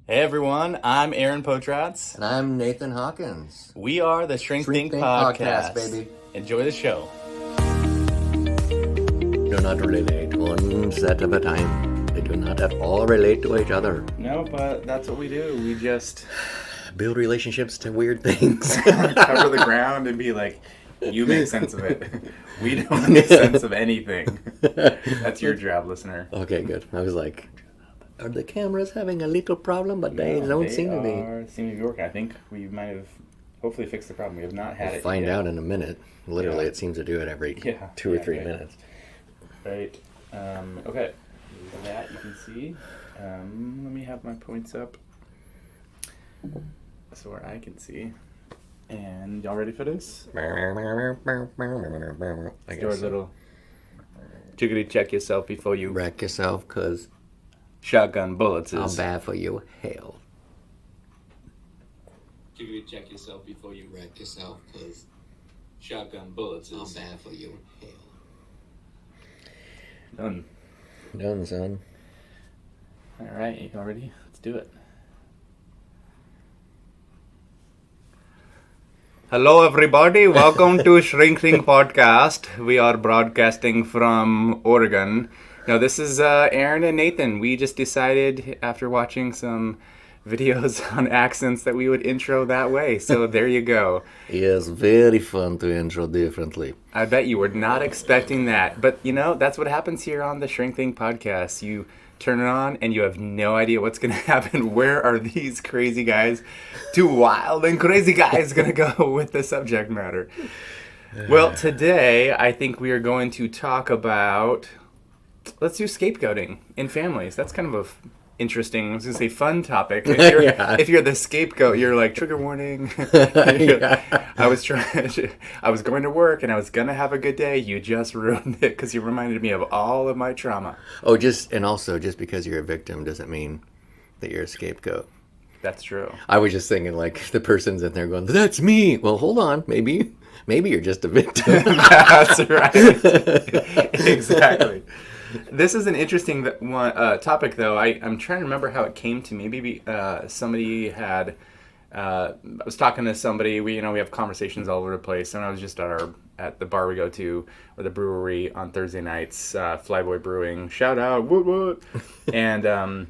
Hey everyone, I'm Aaron Potratz. And I'm Nathan Hawkins. We are the Shrink Think Think Podcast. baby. Enjoy the show. Do not relate one set at a time. They do not at all relate to each other. No, but that's what we do. We just Build relationships to weird things. cover the ground and be like, you make sense of it. We don't make sense of anything. That's your job, listener. Okay, good. I was like, are the cameras having a little problem? But they don't seem to be. Seem to be working. I think we might have hopefully fixed the problem. We have not had We'll it find yet. out in a minute. Literally, Yeah. it seems to do it every Yeah, 2 or yeah, 3 right. minutes. Right. Okay. That you can see. Let me have my points up so where I can see. And y'all ready for this? I Let's do our guess so. little jiggity check yourself before you Wreck yourself, because shotgun bullets. I'm bad for you. Hell. Jiggity check yourself before you Wreck yourself, because shotgun bullets. I'm bad for you. Hell. Done. Done, son. All right, y'all ready? Let's do it. Hello, everybody. Welcome to Shrink Think Podcast. We are broadcasting from Oregon. Now, this is Aaron and Nathan. We just decided after watching some videos on accents that we would intro that way. So there you go. Yes, very fun to intro differently. I bet you were not expecting that. But, you know, that's what happens here on the Shrink Think Podcast. You turn it on and you have no idea what's going to happen. Where are these crazy guys, two wild and crazy guys, going to go with the subject matter? Well, today I think we are going to talk about, let's do scapegoating in families. That's kind of a interesting, I was going to say fun topic. If you're, Yeah. if you're the scapegoat, you're like, trigger warning. Yeah. I was going to work and I was going to have a good day. You just ruined it because you reminded me of all of my trauma. Oh, just because you're a victim doesn't mean that you're a scapegoat. That's true. I was just thinking like the person's in there going, "That's me." Well, hold on, maybe you're just a victim. That's right. Exactly. This is an interesting one topic, though. I'm trying to remember how it came to me. Maybe somebody had. I was talking to somebody. We have conversations all over the place, and I was just at the bar we go to, or the brewery on Thursday nights. Flyboy Brewing, shout out, what? And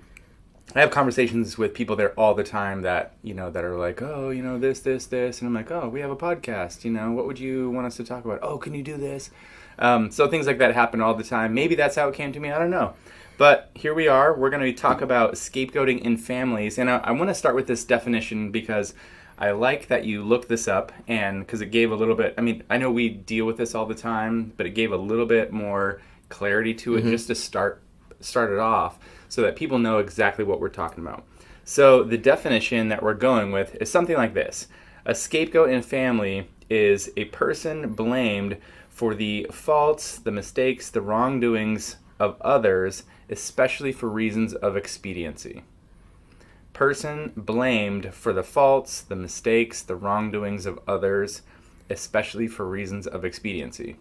I have conversations with people there all the time that are like, oh, this, and I'm like, oh, we have a podcast. What would you want us to talk about? Oh, can you do this? So things like that happen all the time. Maybe that's how it came to me. I don't know. But here we are. We're going to talk about scapegoating in families. And I want to start with this definition because I like that you looked this up, and because it gave a little bit, I know we deal with this all the time, but it gave a little bit more clarity to it just to start it off so that people know exactly what we're talking about. So the definition that we're going with is something like this. A scapegoat in family is a person blamed for the faults, the mistakes, the wrongdoings of others, especially for reasons of expediency. Person blamed for the faults, the mistakes, the wrongdoings of others, especially for reasons of expediency.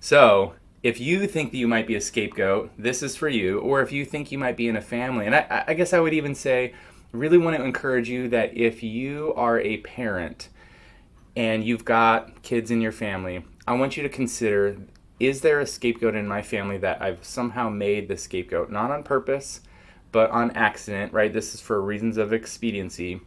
So, if you think that you might be a scapegoat, this is for you. Or if you think you might be in a family, and I guess I would even say, really want to encourage you that if you are a parent and you've got kids in your family, I want you to consider, is there a scapegoat in my family that I've somehow made the scapegoat? Not on purpose, but on accident, right? This is for reasons of expediency.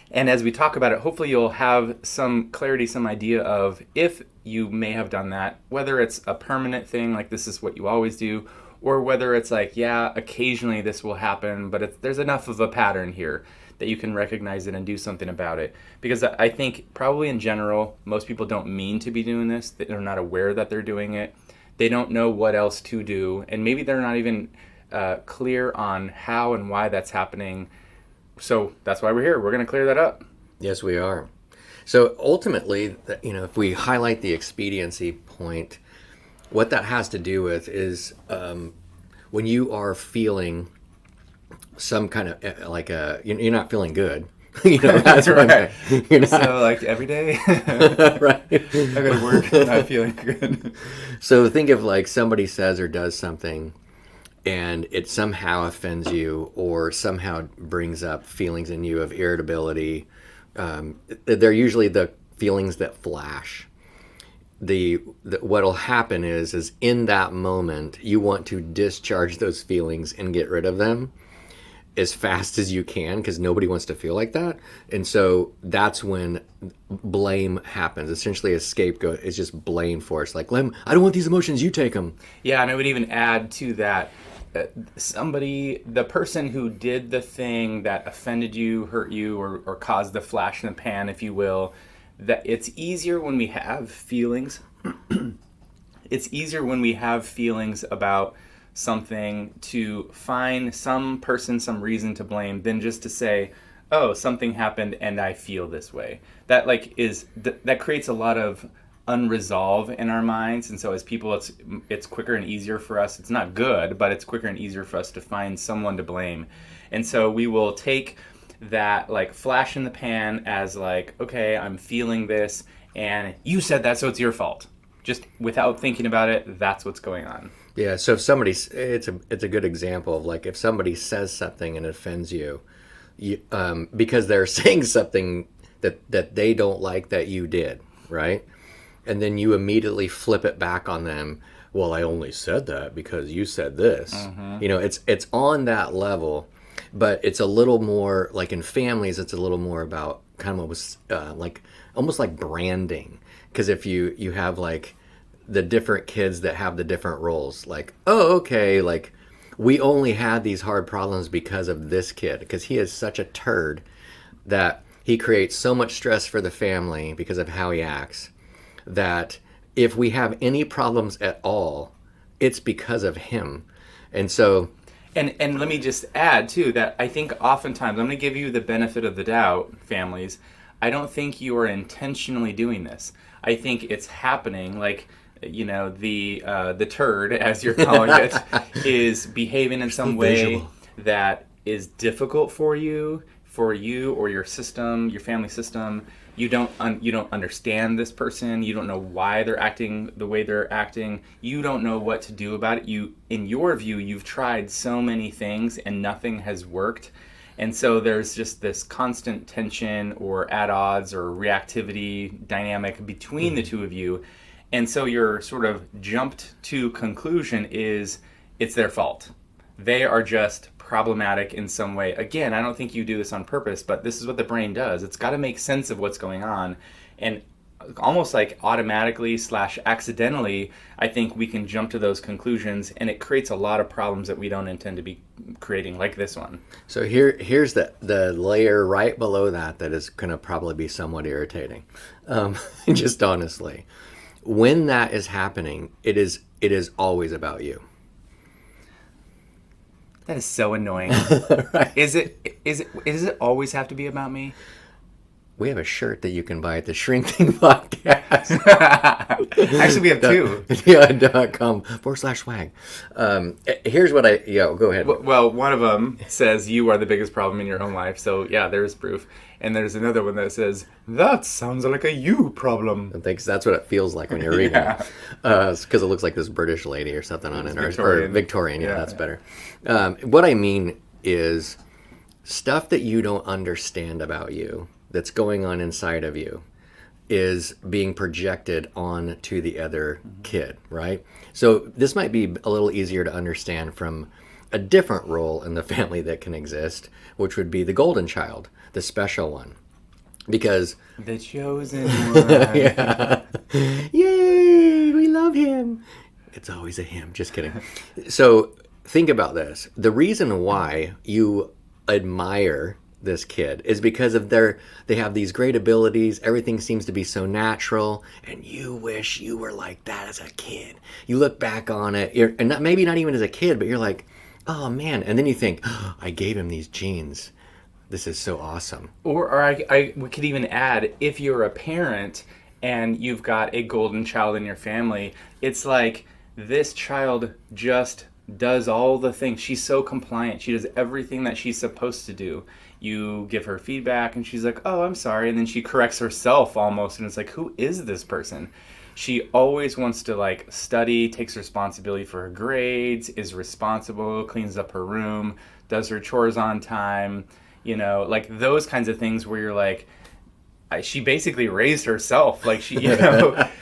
And as we talk about it, hopefully you'll have some clarity, some idea of if you may have done that, whether it's a permanent thing, like this is what you always do, or whether it's like, yeah, occasionally this will happen, but there's enough of a pattern here that you can recognize it and do something about it. Because I think probably in general, most people don't mean to be doing this. They're not aware that they're doing it. They don't know what else to do. And maybe they're not even clear on how and why that's happening. So that's why we're here. We're going to clear that up. Yes, we are. So ultimately, if we highlight the expediency point, what that has to do with is when you are feeling some kind of you're not feeling good. That's right. You're not, So like every day, right? I go to work not feeling good. So think of like somebody says or does something, and it somehow offends you or somehow brings up feelings in you of irritability, they're usually the feelings that flash. What'll happen is in that moment you want to discharge those feelings and get rid of them as fast as you can, because nobody wants to feel like that. And so that's when blame happens. Essentially, a scapegoat is just blame for us. Like, I don't want these emotions, you take them. Yeah, and I would even add to that, the person who did the thing that offended you, hurt you, or caused the flash in the pan, if you will, that it's easier when we have feelings. It's easier when we have feelings about something to find some person, some reason to blame than just to say, oh, something happened and I feel this way. That that creates a lot of unresolved in our minds, and so as people, it's quicker and easier for us. It's not good, but it's quicker and easier for us to find someone to blame. And so we will take that like flash in the pan as like, okay, I'm feeling this and you said that, so it's your fault. Just without thinking about it, that's what's going on. Yeah, so if somebody, it's a good example of like if somebody says something and offends you, because they're saying something that they don't like that you did, right? And then you immediately flip it back on them. Well, I only said that because you said this. Mm-hmm. You know, it's on that level, but it's a little more like in families. It's a little more about kind of what was like almost like branding. Because if you have like the different kids that have the different roles, like, oh, okay, like we only had these hard problems because of this kid, because he is such a turd that he creates so much stress for the family because of how he acts, that if we have any problems at all, it's because of him. And so... And let me just add, too, that I think oftentimes, I'm going to give you the benefit of the doubt, families, I don't think you are intentionally doing this. I think it's happening, like, you know, the turd, as you're calling it, is behaving in some way that is difficult for you or your system, your family system. You don't understand this person. You don't know why they're acting the way they're acting. You don't know what to do about it. In your view, you've tried so many things and nothing has worked. And so there's just this constant tension or at odds or reactivity dynamic between the two of you. And so your sort of jumped to conclusion is it's their fault. They are just problematic in some way. Again, I don't think you do this on purpose, but this is what the brain does. It's got to make sense of what's going on. And almost like automatically / accidentally, I think we can jump to those conclusions, and it creates a lot of problems that we don't intend to be creating, like this one. So here's the layer right below that is going to probably be somewhat irritating. Just honestly. When that is happening, it is always about you. That is so annoying. Right. Is it always have to be about me? We have a shirt that you can buy at the Shrink Thing Podcast. Actually, we have two. Yeah.com/swag. Here's what go ahead. Well, one of them says you are the biggest problem in your own life. So yeah, there's proof. And there's another one that says, that sounds like a you problem. I think that's what it feels like when you're reading it. Because it looks like this British lady or something on it. Or Victorian, yeah, that's better. What I mean is stuff that you don't understand about you, that's going on inside of you, is being projected on to the other kid, right? So this might be a little easier to understand from a different role in the family that can exist, which would be the golden child, the special one. Because... the chosen one. Yeah. Yay! We love him. It's always a him. Just kidding. So think about this. The reason why you admire this kid is because of they have these great abilities. Everything seems to be so natural, and you wish you were like that as a kid. You look back on it, and maybe not even as a kid, but you're like, oh man. And then you think, oh, I gave him these genes. This is so awesome. Or we could even add, if you're a parent and you've got a golden child in your family, it's like this child just does all the things. She's so compliant. She does everything that she's supposed to do. You give her feedback and she's like, oh, I'm sorry. And then she corrects herself almost. And it's like, who is this person? She always wants to like study, takes responsibility for her grades, is responsible, cleans up her room, does her chores on time, like those kinds of things where you're like, she basically raised herself. Like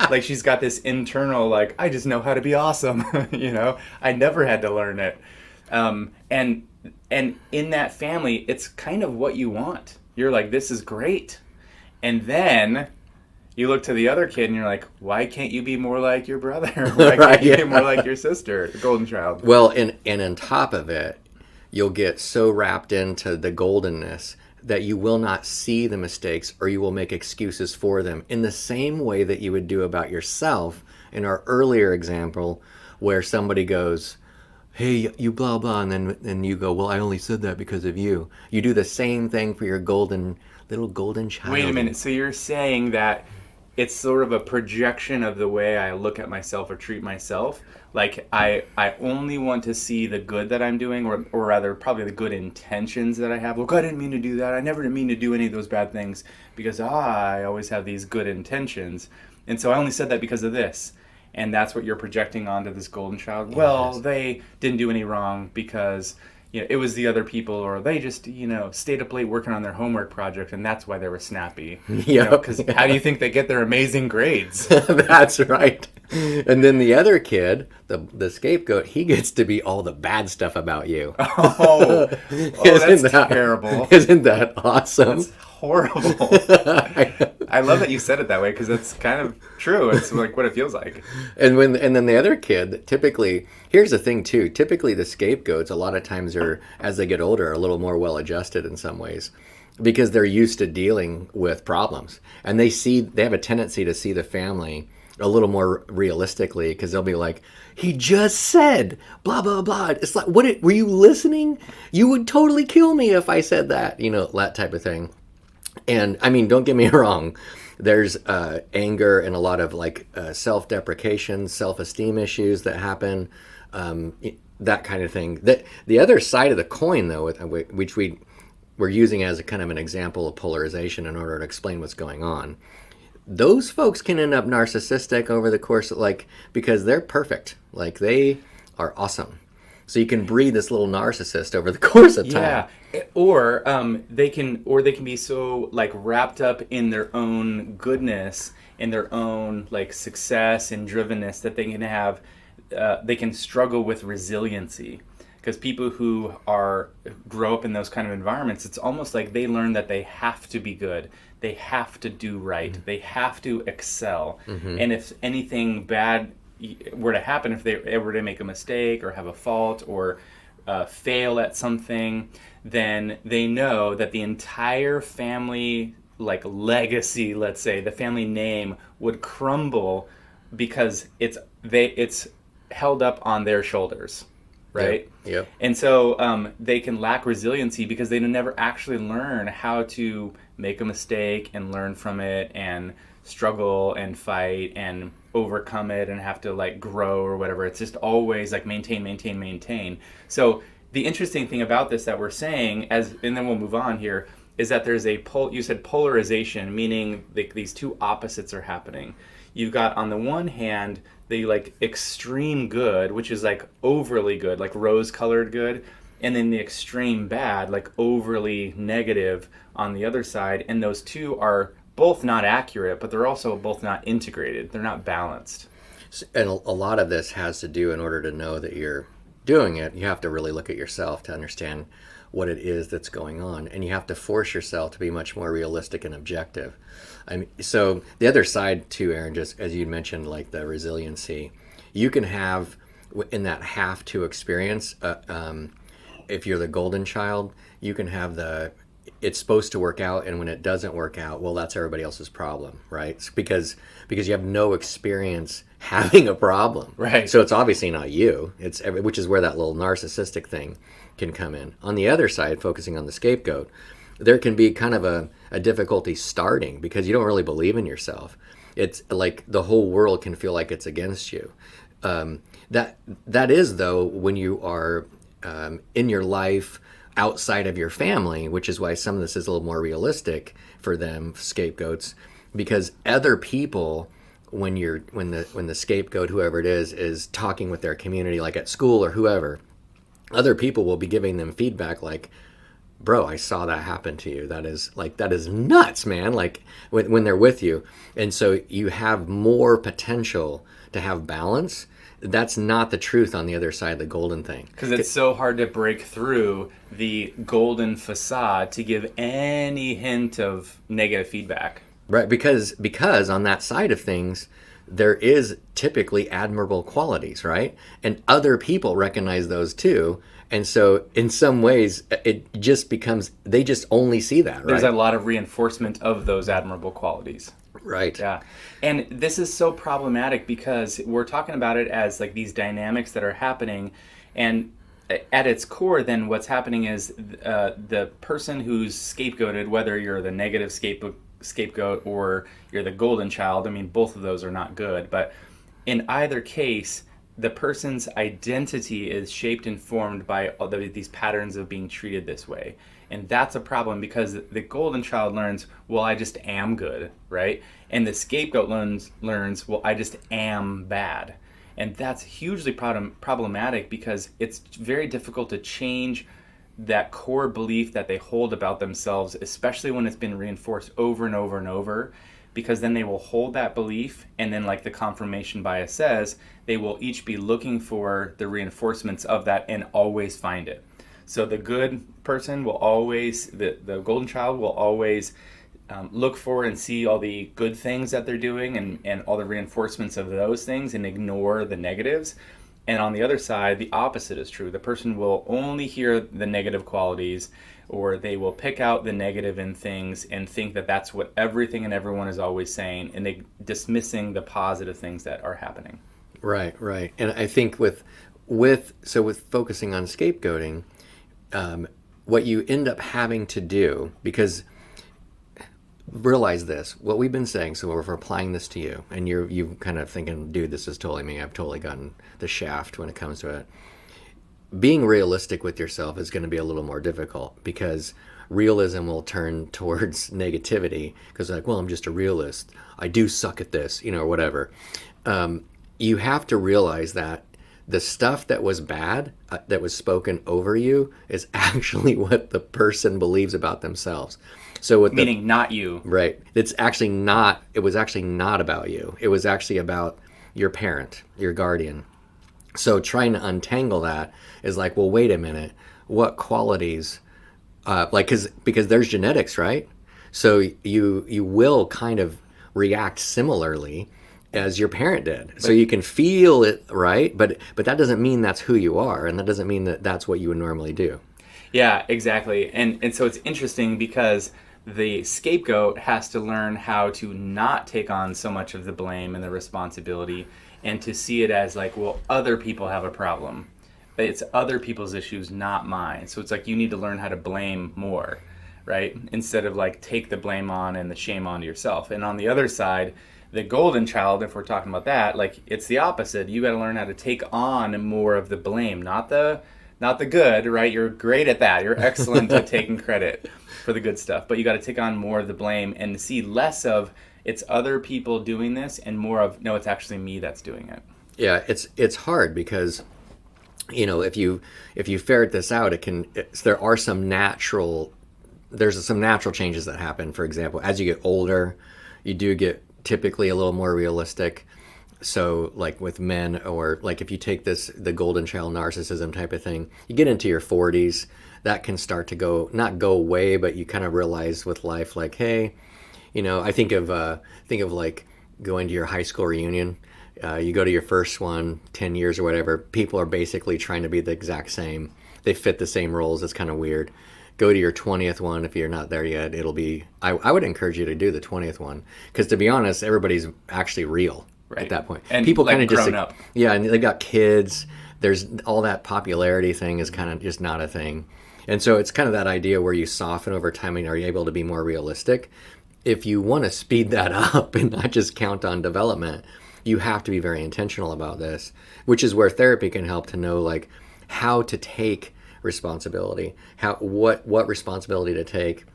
like she's got this internal, like, I just know how to be awesome. I never had to learn it. And in that family, it's kind of what you want. You're like, this is great. And then you look to the other kid and you're like, why can't you be more like your brother? Why can't you be more like your sister, the golden child? Well, and on top of it, you'll get so wrapped into the goldenness that you will not see the mistakes, or you will make excuses for them in the same way that you would do about yourself in our earlier example, where somebody goes, hey, you blah blah, and then you go, well, I only said that because of you. You do the same thing for your little golden child. Wait a minute. So you're saying that it's sort of a projection of the way I look at myself or treat myself? Like I only want to see the good that I'm doing, or rather probably the good intentions that I have. Look, I didn't mean to do that. I never didn't mean to do any of those bad things, because I always have these good intentions. And so I only said that because of this. And that's what you're projecting onto this golden child. Yes. Well, they didn't do any wrong because it was the other people, or they just, stayed up late working on their homework project, and that's why they were snappy. Yeah. Because how do you think they get their amazing grades? That's right. And then the other kid, the scapegoat, he gets to be all the bad stuff about you. That's terrible. Isn't that awesome? That's horrible. I love that you said it that way, because that's kind of true. It's like what it feels like. And then the other kid, typically, here's the thing too. Typically, the scapegoats a lot of times are, as they get older, are a little more well-adjusted in some ways, because they're used to dealing with problems, and they have a tendency to see the family a little more realistically, because they'll be like, he just said blah blah blah. It's like, were you listening? You would totally kill me if I said that. That type of thing. And I mean, don't get me wrong, there's anger and a lot of like self-deprecation, self-esteem issues that happen, that kind of thing. The other side of the coin, though, which we're using as a kind of an example of polarization in order to explain what's going on, those folks can end up narcissistic over the course of, because they're perfect. Like, they are awesome. So you can breed this little narcissist over the course of time. Yeah, or they can be so like wrapped up in their own goodness and their own like success and drivenness that they can struggle with resiliency. Because people who grow up in those kind of environments, it's almost like they learn that they have to be good, they have to do right, mm-hmm. they have to excel, mm-hmm. and if anything bad were to happen, if they ever to make a mistake or have a fault or fail at something, then they know that the entire family like legacy, let's say, the family name would crumble because it's held up on their shoulders. Right? Yep. And so they can lack resiliency because they never actually learn how to make a mistake and learn from it and struggle and fight and overcome it and have to like grow or whatever. It's just always like maintain. So the interesting thing about this that we're saying, and then we'll move on here, is that there's you said polarization, meaning these two opposites are happening. You've got on the one hand the like extreme good, which is like overly good, like rose-colored good, and then the extreme bad, like overly negative on the other side. And those two are both not accurate, but they're also both not integrated. They're not balanced. And a lot of this has to do, in order to know that you're doing it, you have to really look at yourself to understand what it is that's going on, and you have to force yourself to be much more realistic and objective. I mean, so the other side too, Aaron, just as you mentioned, like the resiliency, you can have in that have to experience. If you're the golden child, you can have it's supposed to work out, and when it doesn't work out, well, that's everybody else's problem, right? It's because you have no experience having a problem, right? So it's obviously not you. Which is where that little narcissistic thing can come in. On the other side, focusing on the scapegoat, there can be kind of a difficulty starting because you don't really believe in yourself. It's like the whole world can feel like it's against you. That is, though, when you are in your life outside of your family, which is why some of this is a little more realistic for them, scapegoats, because other people when the scapegoat, whoever it is talking with their community, like at school or whoever, other people will be giving them feedback like, bro, I saw that happen to you. That is nuts, man. Like when they're with you. And so you have more potential to have balance. That's not the truth on the other side of the golden thing. Because it's so hard to break through the golden facade to give any hint of negative feedback. Right, because on that side of things, there is typically admirable qualities, right? And other people recognize those too. And so in some ways, it just becomes, they just only see that, right? There's a lot of reinforcement of those admirable qualities. Right. Yeah. And this is so problematic because we're talking about it as like these dynamics that are happening. And at its core, then what's happening is the person who's scapegoated, whether you're the negative scapegoat or you're the golden child, I mean, both of those are not good. But in either case, the person's identity is shaped and formed by all these patterns of being treated this way. And that's a problem because the golden child learns, well, I just am good, right? And the scapegoat learns, well, I just am bad. And that's hugely problematic because it's very difficult to change that core belief that they hold about themselves, especially when it's been reinforced over and over and over, because then they will hold that belief, and then like the confirmation bias says, they will each be looking for the reinforcements of that and always find it. So the good person will always, the golden child will always look for and see all the good things that they're doing and all the reinforcements of those things and ignore the negatives. And on the other side, the opposite is true. The person will only hear the negative qualities, or they will pick out the negative in things and think that that's what everything and everyone is always saying, and they dismissing the positive things that are happening. Right, right. And I think with focusing on scapegoating, what you end up having to do, because realize this, what we've been saying, so if we're applying this to you, and you kind of thinking, dude, this is totally me, I've totally gotten the shaft when it comes to it. Being realistic with yourself is going to be a little more difficult because realism will turn towards negativity because like, well, I'm just a realist. I do suck at this, or whatever. You have to realize that the stuff that was bad, that was spoken over you, is actually what the person believes about themselves. So meaning not you. Right. It was actually not about you. It was actually about your parent, your guardian. So trying to untangle that is like, well, wait a minute, what qualities, because there's genetics, right? So you will kind of react similarly as your parent did. So you can feel it, right? But that doesn't mean that's who you are, and that doesn't mean that that's what you would normally do. Yeah, exactly. And so it's interesting because the scapegoat has to learn how to not take on so much of the blame and the responsibility, and to see it as like, well, other people have a problem. It's other people's issues, not mine. So it's like you need to learn how to blame more, right? Instead of like take the blame on and the shame onto yourself. And on the other side, the golden child, if we're talking about that, like it's the opposite. You got to learn how to take on more of the blame, not the good, right? You're great at that. You're excellent at taking credit for the good stuff, but you got to take on more of the blame and see less of it's other people doing this and more of, no, it's actually me that's doing it. Yeah, it's hard because, if you ferret this out, there's some natural changes that happen. For example, as you get older, you do get typically a little more realistic. So like with men, or like if you take the golden child narcissism type of thing, you get into your 40s, that can start to not go away, but you kind of realize with life, like, hey, I think of like going to your high school reunion. You go to your first one, 10 years or whatever, people are basically trying to be the exact same. They fit the same roles. It's kind of weird. Go to your 20th one. If you're not there yet, it'll be, I would encourage you to do the 20th one. Because to be honest, everybody's actually real at that point. And people like kind of just, grown up. Yeah, and they've got kids. There's all that popularity thing is kind of just not a thing. And so it's kind of that idea where you soften over time and are you able to be more realistic. If you want to speed that up and not just count on development, you have to be very intentional about this, which is where therapy can help to know like how to take responsibility, what responsibility to take,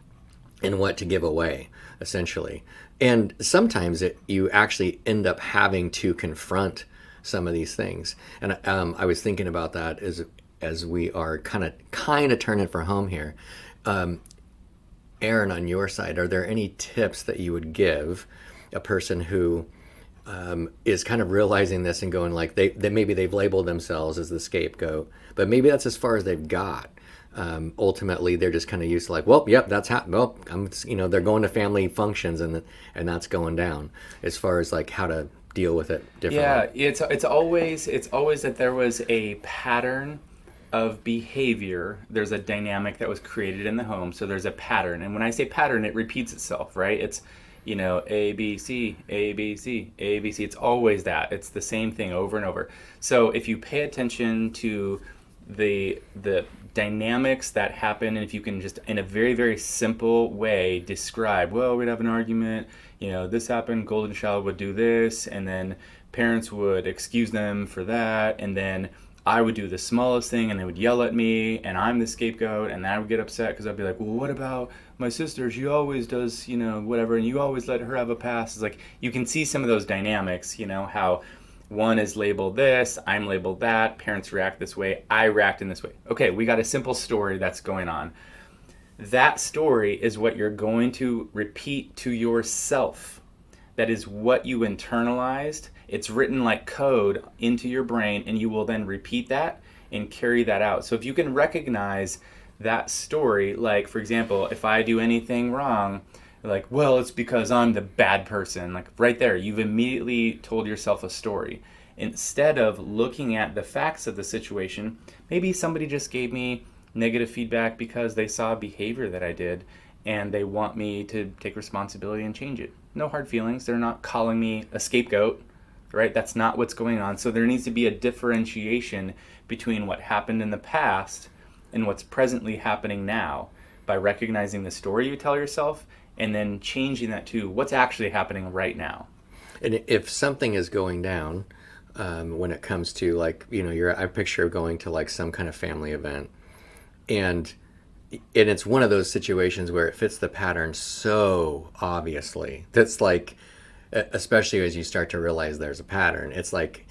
and what to give away, essentially. And sometimes you actually end up having to confront some of these things. And I was thinking about that as we are kind of turning for home here. Aaron, on your side, are there any tips that you would give a person who is kind of realizing this and going like they maybe they've labeled themselves as the scapegoat, but maybe that's as far as they've got. Ultimately, they're just kind of used to like, well, yep, that's happened. Well, they're going to family functions and that's going down. As far as like how to deal with it differently. Yeah, it's always that there was a pattern of behavior. There's a dynamic that was created in the home, so there's a pattern. And when I say pattern, it repeats itself, right? It's A, B, C, A, B, C, A, B, C. It's always that. It's the same thing over and over. So if you pay attention to the dynamics that happen, and if you can just in a very, very simple way describe, well, we'd have an argument, this happened, golden child would do this, and then parents would excuse them for that, and then I would do the smallest thing and they would yell at me and I'm the scapegoat, and I would get upset because I'd be like, well, what about my sister? She always does, whatever, and you always let her have a pass. It's like you can see some of those dynamics, how one is labeled this, I'm labeled that, parents react this way, I react in this way. Okay, we got a simple story that's going on. That story is what you're going to repeat to yourself. That is what you internalized. It's written like code into your brain, and you will then repeat that and carry that out. So if you can recognize that story, like, for example, if I do anything wrong, like, well, it's because I'm the bad person. Like, right there, you've immediately told yourself a story. Instead of looking at the facts of the situation, maybe somebody just gave me negative feedback because they saw a behavior that I did, and they want me to take responsibility and change it. No hard feelings. They're not calling me a scapegoat, right? That's not what's going on. So there needs to be a differentiation between what happened in the past and what's presently happening now by recognizing the story you tell yourself and then changing that to what's actually happening right now. And if something is going down, when it comes to like, I picture going to like some kind of family event, and it's one of those situations where it fits the pattern so obviously. That's like, especially as you start to realize there's a pattern, it's like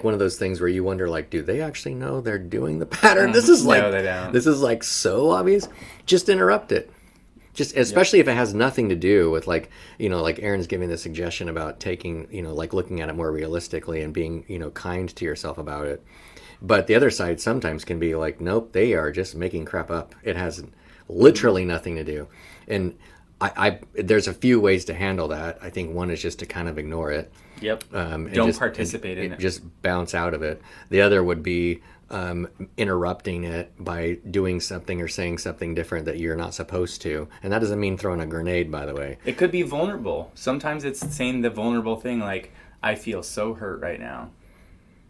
one of those things where you wonder, like, do they actually know they're doing the pattern? This is like, no, they don't. This is like so obvious. Just interrupt it. Just especially if it has nothing to do with like, like Aaron's giving the suggestion about taking, like looking at it more realistically and being, kind to yourself about it. But the other side sometimes can be like, nope, they are just making crap up. It has literally nothing to do. And there's a few ways to handle that. I think one is just to kind of ignore it. Yep. Don't participate in it. Just bounce out of it. The other would be interrupting it by doing something or saying something different that you're not supposed to. And that doesn't mean throwing a grenade, by the way. It could be vulnerable. Sometimes it's saying the vulnerable thing like, I feel so hurt right now.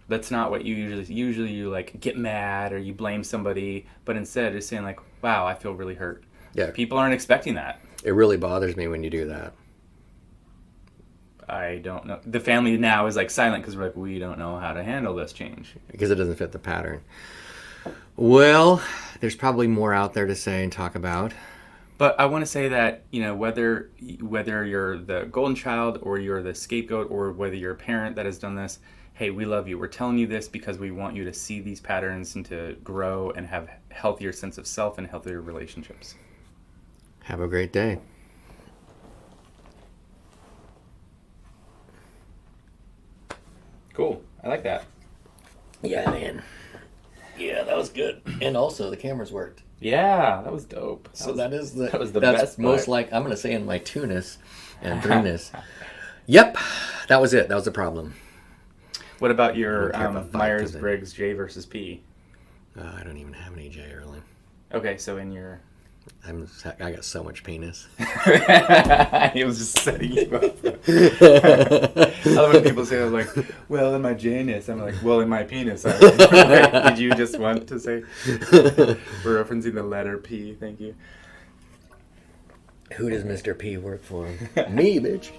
That's not what you usually you like get mad or you blame somebody, but instead it's saying like, wow, I feel really hurt. Yeah. People aren't expecting that. It really bothers me when you do that. I don't know. The family now is like silent because we're like, we don't know how to handle this change. Because it doesn't fit the pattern. Well, there's probably more out there to say and talk about. But I want to say that, whether you're the golden child or you're the scapegoat or whether you're a parent that has done this, hey, we love you. We're telling you this because we want you to see these patterns and to grow and have a healthier sense of self and healthier relationships. Have a great day. Cool. I like that. Yeah, man. Yeah, that was good. And also, the cameras worked. Yeah, that was dope. That was the best That's most like, I'm going to say in my two-ness and three-ness. Yep, that was it. That was the problem. What about your Myers-Briggs J versus P? I don't even have any J early. Okay, so in your... I got so much penis. He was just setting you up. I love when people say, like, well, in my J-ness. I'm like, well, in my penis. Did you just want to say? We're referencing the letter P. Thank you. Who does Mr. P work for? Me, bitch.